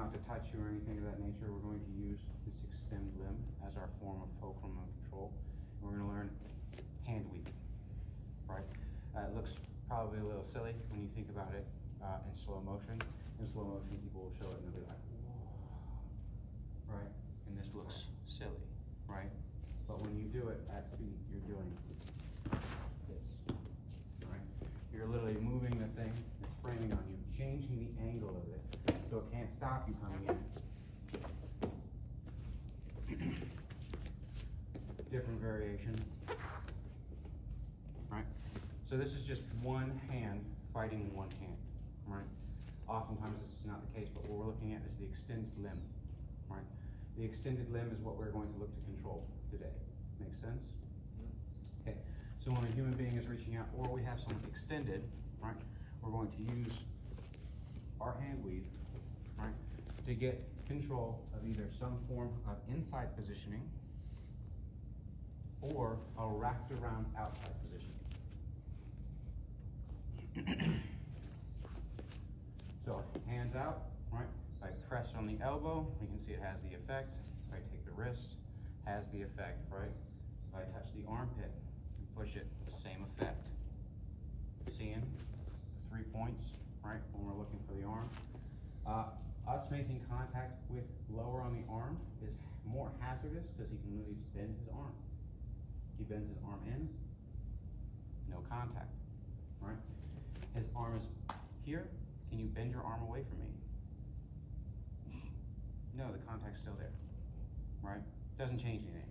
not to touch you or anything of that nature. We're going to use this extend limb as our form of fulcrum of control. And we're going to learn hand weaving, right? It looks probably a little silly when you think about it in slow motion. In slow motion, people will show it and they'll be like, whoa, right? And this looks silly, right? But when you do it at speed, you're doing this, right? You're literally moving the thing that's framing on you, changing the angle of it so it can't stop you coming in. Different variation, right? So this is just one hand fighting one hand, right? Oftentimes this is not the case, but what we're looking at is the extended limb, right? The extended limb is what we're going to look to control today. Make sense? Okay, so when a human being is reaching out or we have someone extended, right, we're going to use our hand weave, right, to get control of either some form of inside positioning or a wrapped around outside positioning. So hands out, right? If I press on the elbow, you can see it has the effect. If I take the wrist, has the effect, right? If I touch the armpit and push it, same effect. Seeing the 3 points, right? When we're looking for the arm. Us making contact with lower on the arm is more hazardous because he can really bend his arm. He bends his arm in, no contact, right? His arm is here. Can you bend your arm away from me? No, the contact's still there, right? Doesn't change anything.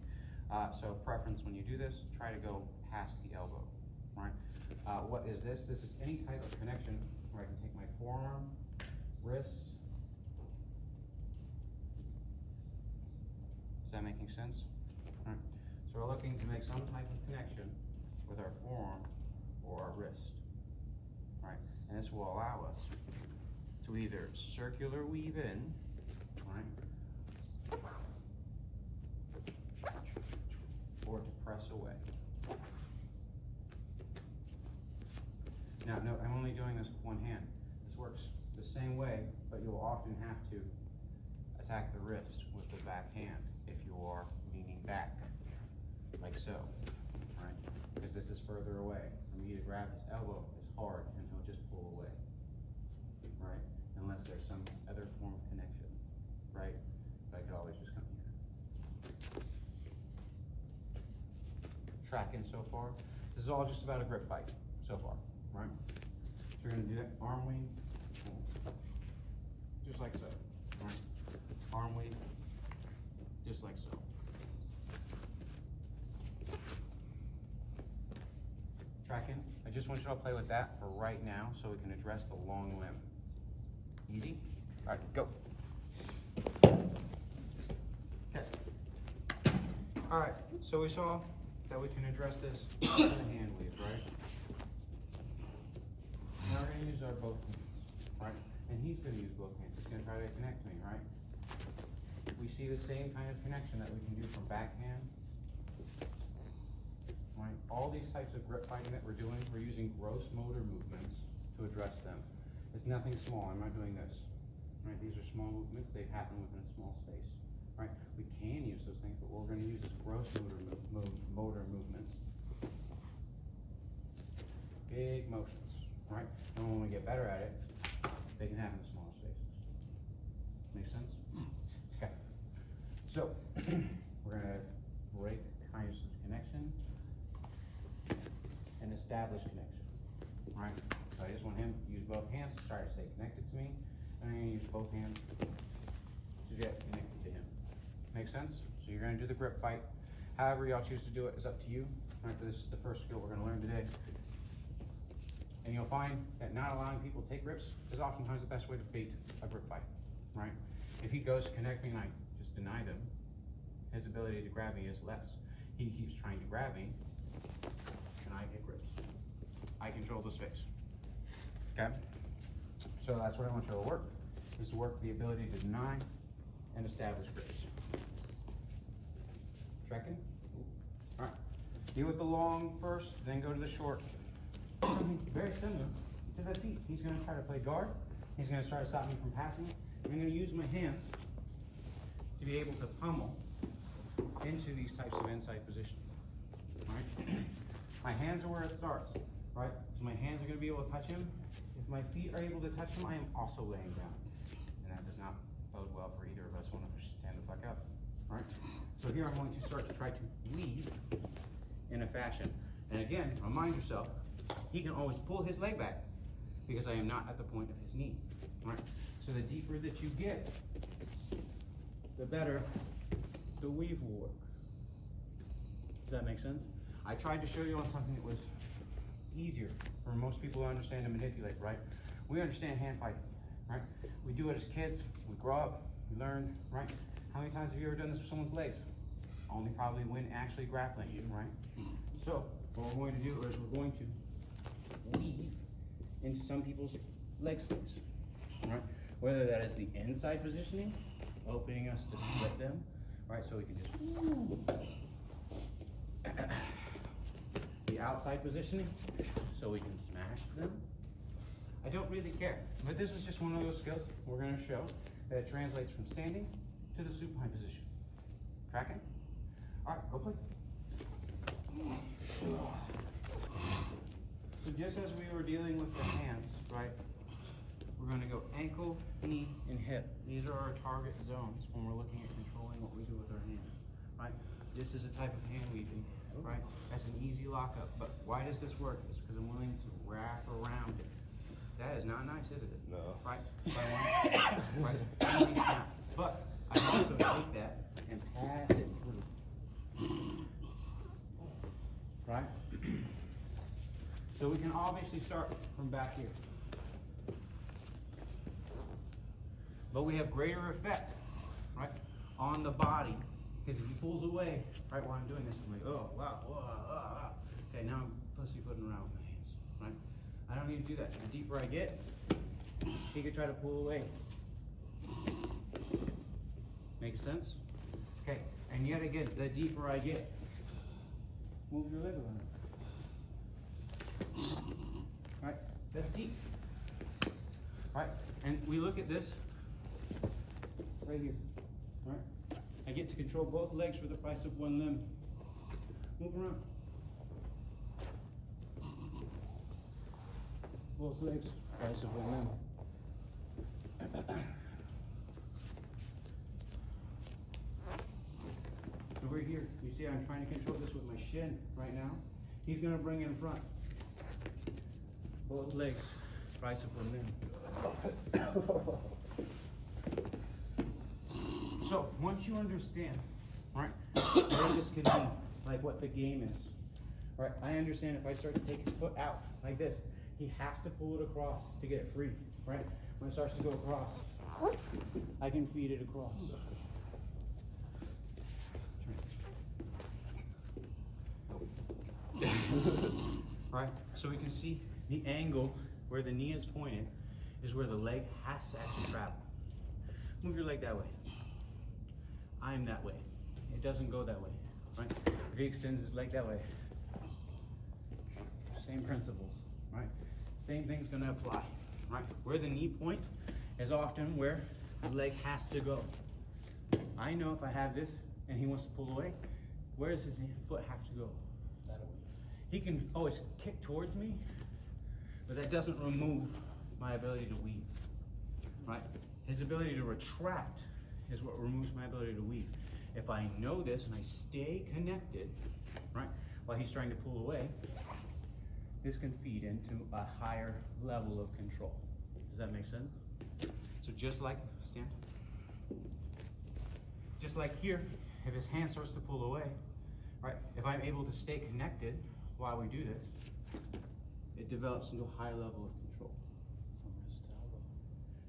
So preference when you do this, try to go past the elbow, right? What is this? This is any type of connection where I can take my forearm, wrist. Is that making sense? All right. So we're looking to make some type of connection with our forearm or our wrist, right? And this will allow us to either circular weave in, right, or to press away. Now, note, I'm only doing this with one hand. This works the same way, but you'll often have to attack the wrist with the back hand if you are leaning back, like so, right? Because this is further away. For me to grab his elbow is hard, and he'll just pull away, right? Unless there's some other form of connection, right? But I could always just come here. Tracking so far. This is all just about a grip fight so far, right? So you're gonna do that arm weave, just like so, right? Arm weave, just like so. Tracking. I just want you to play with that for right now so we can address the long limb. Easy? All right, go. Okay. All right, so we saw that we can address this with a hand weave, right? Now we're gonna use our both hands, right? And he's gonna use both hands. He's gonna try to connect me, right? We see the same kind of connection that we can do from backhand, right? All these types of grip fighting that we're doing, we're using gross motor movements to address them. It's nothing small. I'm not doing this, right? These are small movements. They happen within a small space, right? We can use those things, but what we're going to use is gross motor movements. Big motions, right? And when we get better at it, they can happen in smaller spaces. Make sense? Okay. So we're going to break kinds of connection and establish connection, right? So I just want him to use both hands to try to stay connected to me, and I'm going to use both hands to get connected to him. Make sense? So you're going to do the grip fight. However y'all choose to do it is up to you. Right, this is the first skill we're going to learn today. And you'll find that not allowing people to take grips is oftentimes the best way to beat a grip fight, right? If he goes to connect me and I just deny him, his ability to grab me is less. He keeps trying to grab me, and I get grips. I control the space. Okay? So that's what I want you to work, is to work the ability to deny and establish grips. Tracking? All right. Deal with the long first, then go to the short. Something very similar to the feet. He's going to try to play guard. He's going to try to stop me from passing. I'm going to use my hands to be able to pummel into these types of inside positions. Right? My hands are where it starts, right? So my hands are going to be able to touch him. If my feet are able to touch him, I am also laying down. And that does not bode well for either of us when we stand the fuck up, right? So here I'm going to start to try to weave in a fashion. And again, remind yourself, he can always pull his leg back because I am not at the point of his knee, right? So the deeper that you get, the better the weave will work. Does that make sense? I tried to show you on something that was easier for most people to understand and manipulate, right? We understand hand fighting, right? We do it as kids, we grow up, we learn, right? How many times have you ever done this with someone's legs? Only probably when actually grappling, right? So, what we're going to do is we're going to weave into some people's leg space, right? Whether that is the inside positioning, opening us to split them, right? So we can just the outside positioning, so we can smash them. I don't really care, but this is just one of those skills we're going to show that it translates from standing to the supine position. Tracking? All right, go play. So just as we were dealing with the hands, right, we're going to go ankle, knee, and hip. These are our target zones when we're looking at controlling what we do with our hands, right? This is a type of hand weaving, right? That's an easy lockup, but why does this work? It's because I'm willing to wrap around it. That is not nice, is it? No. Right? So I want, right? Easy snap. But I can also take that and pass it through. Right? So we can obviously start from back here. But we have greater effect, right, on the body. Because if he pulls away, right while I'm doing this, I'm like, oh, wow, whoa, okay, now I'm pussyfooting around with my hands, right? I don't need to do that. The deeper I get, he could try to pull away. Makes sense? Okay, and yet again, the deeper I get, move your leg around. Right? That's deep. Right? And we look at this right here. Right? I get to control both legs for the price of one limb. Move around. Both legs, price of one limb. Over here, you see I'm trying to control this with my shin right now. He's going to bring in front. Both legs, price of one limb. So, once you understand, right, where this could be, like what the game is, right, I understand if I start to take his foot out, like this, he has to pull it across to get it free, right? When it starts to go across, I can feed it across. Right, so we can see the angle where the knee is pointed is where the leg has to actually travel. Move your leg that way. I'm that way. It doesn't go that way, right? If he extends his leg that way, same principles, right? Same thing's gonna apply, right? Where the knee points is often where the leg has to go. I know if I have this and he wants to pull away, where does his foot have to go? That way. He can always kick towards me, but that doesn't remove my ability to weave, right? His ability to retract is what removes my ability to weave. If I know this and I stay connected, right, while he's trying to pull away, this can feed into a higher level of control. Does that make sense? So just like, stand. Just like here, if his hand starts to pull away, right, if I'm able to stay connected while we do this, it develops into a higher level of control. From wrist to elbow.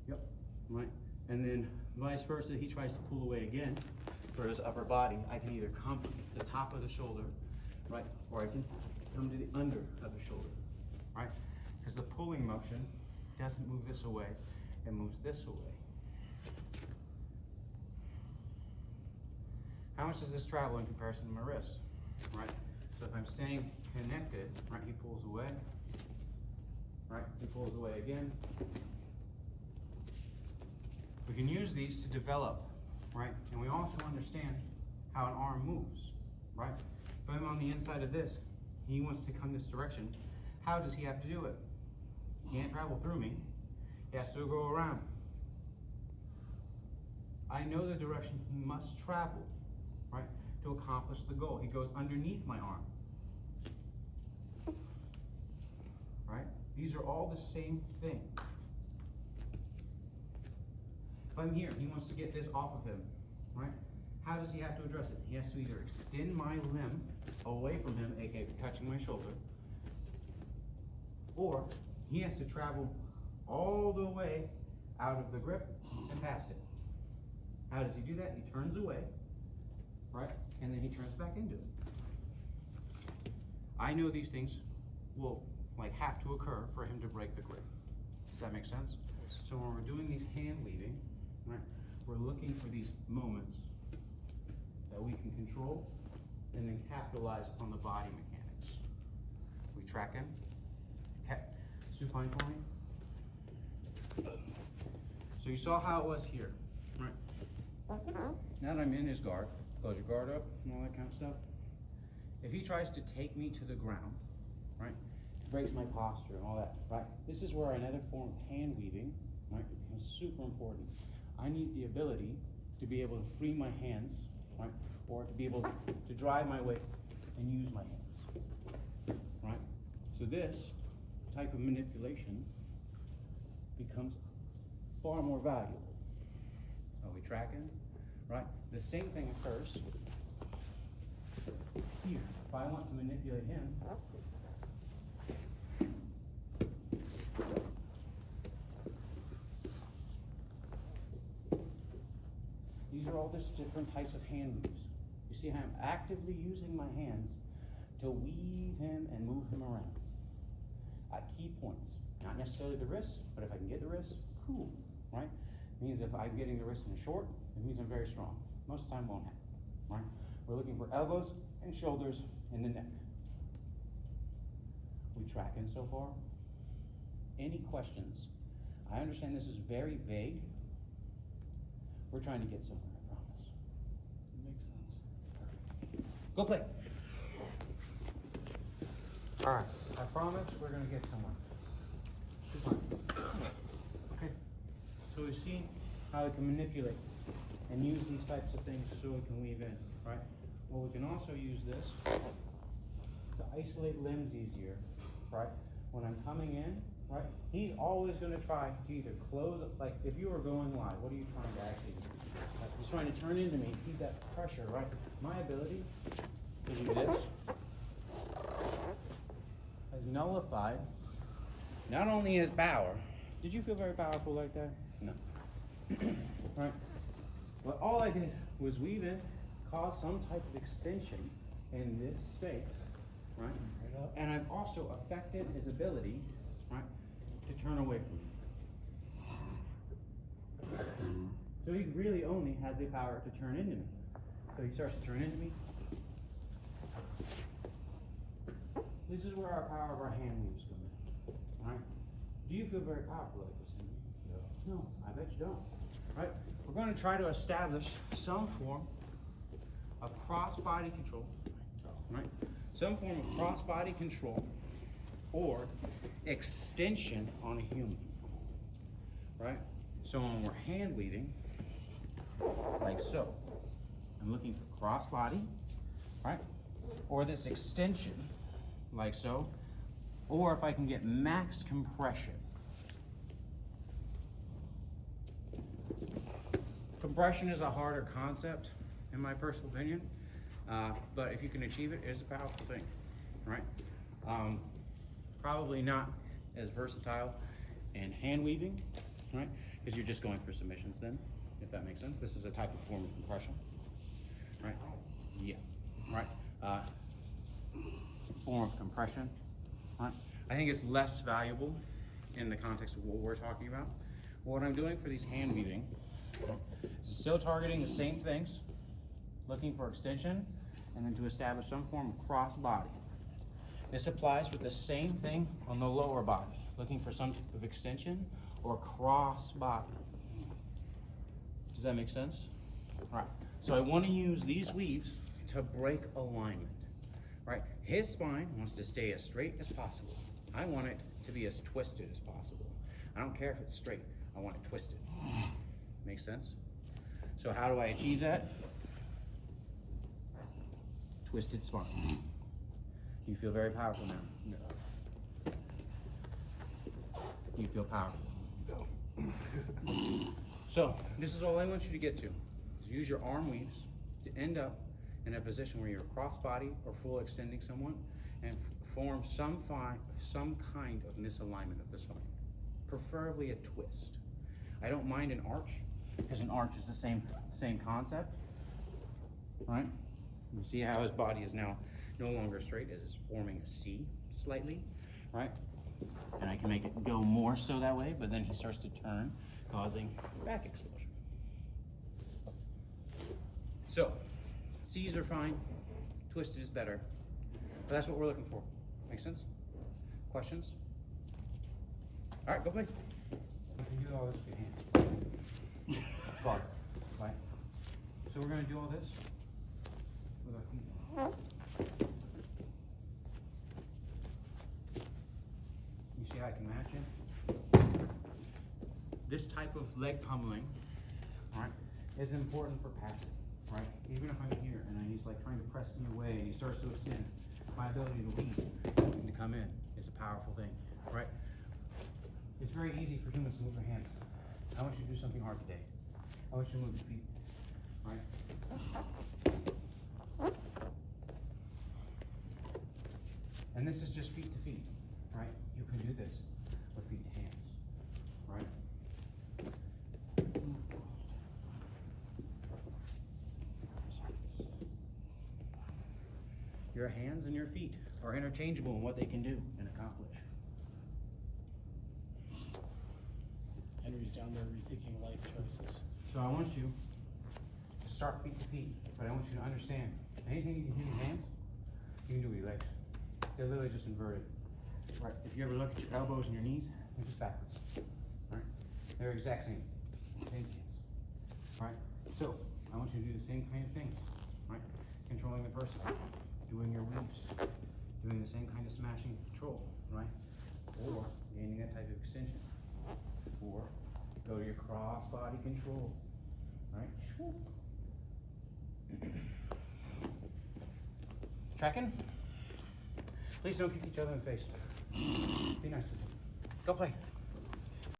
Yep, right. And then vice versa, he tries to pull away again for his upper body. I can either come to the top of the shoulder, right, or I can come to the under of the shoulder, right? Because the pulling motion doesn't move this away, it moves this away. How much does this travel in comparison to my wrist, right? So if I'm staying connected, right, he pulls away, right, he pulls away again. We can use these to develop, right? And we also understand how an arm moves, right? If I'm on the inside of this, he wants to come this direction, how does he have to do it? He can't travel through me, he has to go around. I know the direction he must travel, right, to accomplish the goal. He goes underneath my arm, right? These are all the same thing. If I'm here, he wants to get this off of him, right? How does he have to address it? He has to either extend my limb away from him, aka touching my shoulder, or he has to travel all the way out of the grip and past it. How does he do that? He turns away, right? And then he turns back into it. I know these things will have to occur for him to break the grip. Does that make sense? So when we're doing these hand weaving, right, we're looking for these moments that we can control and then capitalize on the body mechanics. We track him. Okay. Supine for me. So you saw how it was here, right? Now that I'm in his guard, close your guard up and all that kind of stuff. If he tries to take me to the ground, right, breaks my posture and all that, right? This is where another form of hand weaving, right, becomes super important. I need the ability to be able to free my hands, right, or to be able to drive my weight and use my hands, right? So this type of manipulation becomes far more valuable. Are we tracking? Right? The same thing occurs here. If I want to manipulate him, these are all just different types of hand moves. You see how I'm actively using my hands to weave him and move him around at key points. Not necessarily the wrist, but if I can get the wrist, cool, right? It means if I'm getting the wrist in the short, it means I'm very strong. Most of the time won't happen, right? We're looking for elbows and shoulders and the neck. We tracking so far? Any questions? I understand this is very vague. We're trying to get somewhere, I promise. It makes sense. Go play. All right, I promise we're gonna get somewhere. Okay, so we've seen how we can manipulate and use these types of things so we can weave in, right? Well, we can also use this to isolate limbs easier, right? When I'm coming in, right, he's always going to try to either close, like if you were going live, what are you trying to actually do? He's trying to turn into me, keep that pressure, right? My ability to do this has nullified not only his power. Did you feel very powerful like that? No. Right? But all I did was weave in, cause some type of extension in this space, right? And I've also affected his ability, right, to turn away from me. So he really only has the power to turn into me. So he starts to turn into me. This is where our power of our hand weaves come in. Right? Do you feel very powerful like this? No, I bet you don't. Right? We're going to try to establish some form of cross-body control. Right? Some form of cross-body control or extension on a human. Right? So when we're hand weaving, like so, I'm looking for cross-body, right? Or this extension, like so, or if I can get max compression. Compression is a harder concept, in my personal opinion, but if you can achieve it, it's a powerful thing, right? Probably not as versatile in hand weaving, right? Because you're just going for submissions then, if that makes sense. This is a type of form of compression, right? Yeah, right. Form of compression, right? I think it's less valuable in the context of what we're talking about. What I'm doing for these hand weaving is still targeting the same things, looking for extension, and then to establish some form of cross body. This applies with the same thing on the lower body, looking for some type of extension or cross body. Does that make sense? All right, so I want to use these weaves to break alignment, right? His spine wants to stay as straight as possible. I want it to be as twisted as possible. I don't care if it's straight, I want it twisted. Make sense? So how do I achieve that? Twisted spine. You feel very powerful now. No. You feel powerful. No. So this is all I want you to get to. Is use your arm weaves to end up in a position where you're cross-body or full extending someone and form some kind of misalignment of the spine. Preferably a twist. I don't mind an arch, because an arch is the same concept, right? You see how his body is now no longer straight, as it's forming a C slightly, right? And I can make it go more so that way, but then he starts to turn, causing back explosion. So, C's are fine, twisted is better, but that's what we're looking for. Make sense? Questions? All right, go play. You can do all this with your hands. Guard, right? So we're gonna do all this with our feet. You see how I can match it? This type of leg pummeling, right, is important for passing, right? Even if I'm here and he's like trying to press me away and he starts to extend, my ability to lead and to come in is a powerful thing, right? It's very easy for humans to move their hands. I want you to do something hard today. I want you to move your feet, right? And this is just feet to feet, right? You can do this with feet to hands, right? Your hands and your feet are interchangeable in what they can do and accomplish. Henry's down there rethinking life choices. So I want you to start feet to feet, but I want you to understand, anything you can do with your hands, you can do with your legs. They're literally just inverted. Right? If you ever look at your elbows and your knees, they're just backwards. Right? They're exact same. Same hands. Right? So I want you to do the same kind of things. Right? Controlling the person, doing your weaves, doing the same kind of smashing control, right? Or gaining that type of extension. Or go to your cross body control. Right? Tracking? Please don't kick each other in the face. Be nice to them. Go play.